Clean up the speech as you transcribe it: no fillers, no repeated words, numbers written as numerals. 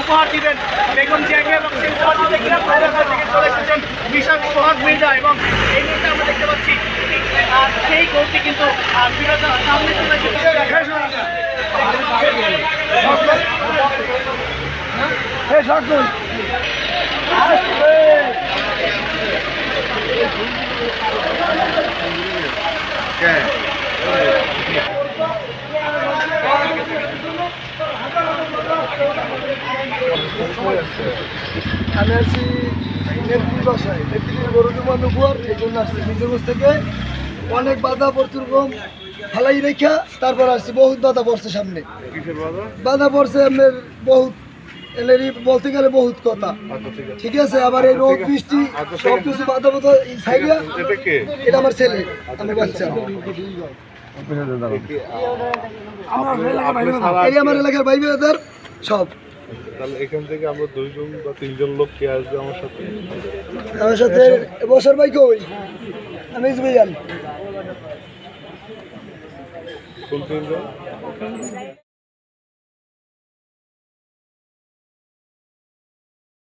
উপহার দিবেন বেগম জিয়াকে, এবং সেই উপহার দিতে কিনা থেকে চলে এসেছেন বিশাল উপহার মির্জা। এবং এই মুহূর্তে আমরা দেখতে পাচ্ছি সেই গোলটি কিন্তু ফিরোজার সামনে চলে এসেছে। আমি আসছি নেত্রীর বাসায়, নেত্রীর গরু জমান উপহার, এই জন্য আসছি নিজের থেকে অনেক বাধা পড়তুরকম ফালাই রেখা, তারপর আসছি বহুত বাধা পড়ছে সামনে। বাধা পড়ছে আপনার বহুত এলেরই বলতে গেলে বহুত কথা, ঠিক আছে। আবার এই রোদ বৃষ্টি সব কিছু বাধা বাধা এই সাইডে। এটা আমার ছেলে, আমার বাচ্চা, এই আমার এলাকার ভাই বোনেদের সব। তাহলে এখান থেকে আমরা 2জন বা 3জন লোক কে আসবে আমার সাথে? আমার সাথে বসার ভাই কই? আমি ভাইয়ান ফুল 3জন।